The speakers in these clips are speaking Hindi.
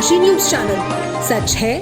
डनकाशी न्यूज चैनल, सच है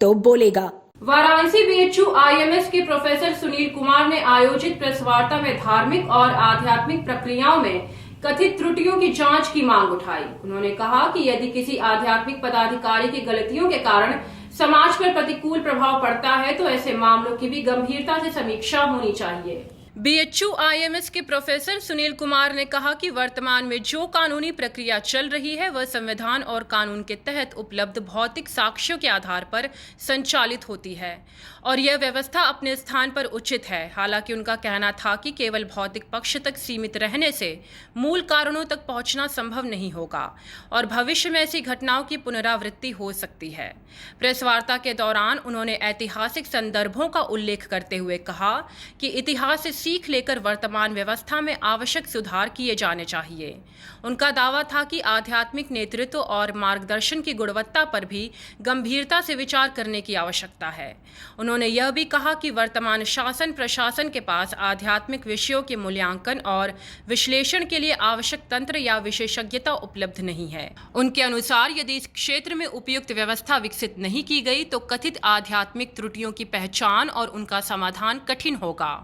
तो बोलेगा। वाराणसी बीएचयू आईएमएस के प्रोफेसर सुनील कुमार ने आयोजित प्रेस वार्ता में धार्मिक और आध्यात्मिक प्रक्रियाओं में कथित त्रुटियों की जांच की मांग उठाई। उन्होंने कहा कि यदि किसी आध्यात्मिक पदाधिकारी की गलतियों के कारण समाज पर प्रतिकूल प्रभाव पड़ता है तो ऐसे मामलों की भी गंभीरता से समीक्षा होनी चाहिए। बीएचयू आईएमएस के प्रोफेसर सुनील कुमार ने कहा कि वर्तमान में जो कानूनी प्रक्रिया चल रही है वह संविधान और कानून के तहत उपलब्ध भौतिक साक्ष्यों के आधार पर संचालित होती है और यह व्यवस्था अपने स्थान पर उचित है। हालांकि उनका कहना था कि केवल भौतिक पक्ष तक सीमित रहने से मूल कारणों तक पहुंचना संभव नहीं होगा और भविष्य में ऐसी घटनाओं की पुनरावृत्ति हो सकती है। प्रेस वार्ता के दौरान उन्होंने ऐतिहासिक संदर्भों का उल्लेख करते हुए कहा कि इतिहास से सीख लेकर वर्तमान व्यवस्था में आवश्यक सुधार किए जाने चाहिए। उनका दावा था कि आध्यात्मिक नेतृत्व और मार्गदर्शन की गुणवत्ता पर भी गंभीरता से विचार करने की आवश्यकता है। उन्होंने यह भी कहा कि वर्तमान शासन प्रशासन के पास आध्यात्मिक विषयों के मूल्यांकन और विश्लेषण के लिए आवश्यक तंत्र या विशेषज्ञता उपलब्ध नहीं है। उनके अनुसार यदि इस क्षेत्र में उपयुक्त व्यवस्था विकसित नहीं की गई तो कथित आध्यात्मिक त्रुटियों की पहचान और उनका समाधान कठिन होगा।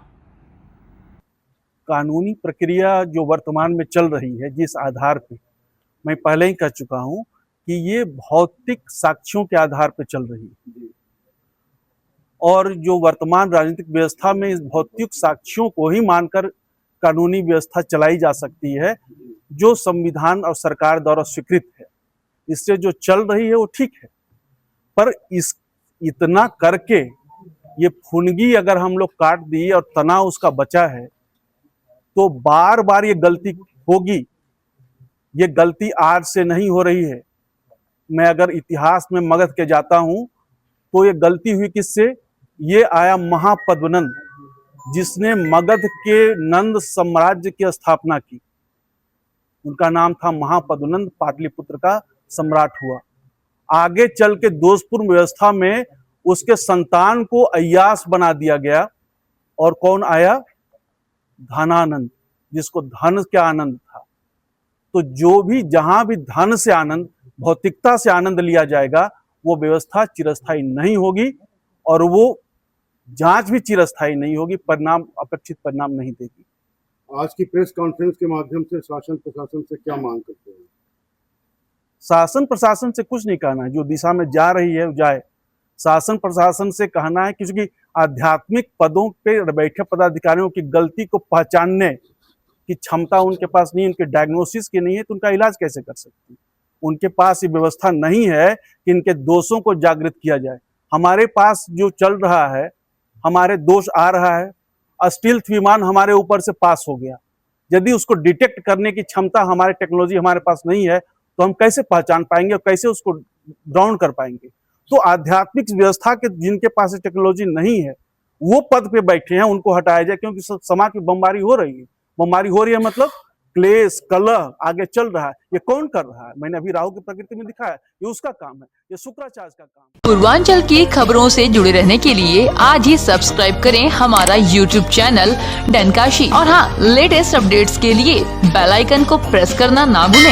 कानूनी प्रक्रिया जो वर्तमान में चल रही है, जिस आधार पे मैं पहले ही कह चुका हूं कि ये भौतिक साक्ष्यों के आधार पे चल रही है और जो वर्तमान राजनीतिक व्यवस्था में इस भौतिक साक्ष्यों को ही मानकर कानूनी व्यवस्था चलाई जा सकती है जो संविधान और सरकार द्वारा स्वीकृत है। इससे जो चल रही है वो ठीक है, पर इतना करके ये फुनगी अगर हम लोग काट दी और तना उसका बचा है तो बार बार ये गलती होगी। ये गलती आज से नहीं हो रही है। मैं अगर इतिहास में मगध के जाता हूं तो ये गलती हुई किससे? ये आया महापद्मनंद, जिसने मगध के नंद साम्राज्य की स्थापना की। उनका नाम था महापद्मनंद, पाटलिपुत्र का सम्राट हुआ। आगे चल के दोषपूर्ण व्यवस्था में उसके संतान को अय्यास बना दिया गया और कौन आया? धनानंद, जिसको धन का आनंद था। तो जो भी जहां भी धन से आनंद, भौतिकता से आनंद लिया जाएगा वो व्यवस्था चिरस्थायी नहीं होगी और वो जांच भी चिरस्थायी नहीं होगी, परिणाम अपेक्षित परिणाम नहीं देगी। आज की प्रेस कॉन्फ्रेंस के माध्यम से शासन प्रशासन से क्या मांग करते हैं? शासन प्रशासन से कुछ नहीं कहना है, जो दिशा में जा रही है जाए। शासन प्रशासन से कहना है क्योंकि आध्यात्मिक पदों पे बैठे पदाधिकारियों की गलती को पहचानने की क्षमता उनके पास नहीं, उनके डायग्नोसिस की नहीं है, तो उनका इलाज कैसे कर सकती? उनके पास ये व्यवस्था नहीं है कि इनके दोषों को जागृत किया जाए। हमारे पास जो चल रहा है, हमारे दोष आ रहा है, अस्टील्थ विमान हमारे ऊपर से पास हो गया। यदि उसको डिटेक्ट करने की क्षमता हमारे टेक्नोलॉजी हमारे पास नहीं है तो हम कैसे पहचान पाएंगे और कैसे उसको ग्राउंड कर पाएंगे? तो आध्यात्मिक व्यवस्था के जिनके पास टेक्नोलॉजी नहीं है वो पद पे बैठे हैं, उनको हटाया जाए, क्योंकि समाज की बमबारी हो रही है। बमबारी हो रही है मतलब क्लेश कलह आगे चल रहा है। ये कौन कर रहा है? मैंने अभी राहु की प्रकृति में दिखाया, ये उसका काम है, ये शुक्राचार्य का काम है। पूर्वांचल की खबरों से जुड़े रहने के लिए आज ही सब्सक्राइब करें हमारा YouTube चैनल डनकाशी और हाँ, लेटेस्ट अपडेट्स के लिए बेल आइकन को प्रेस करना ना भूलें।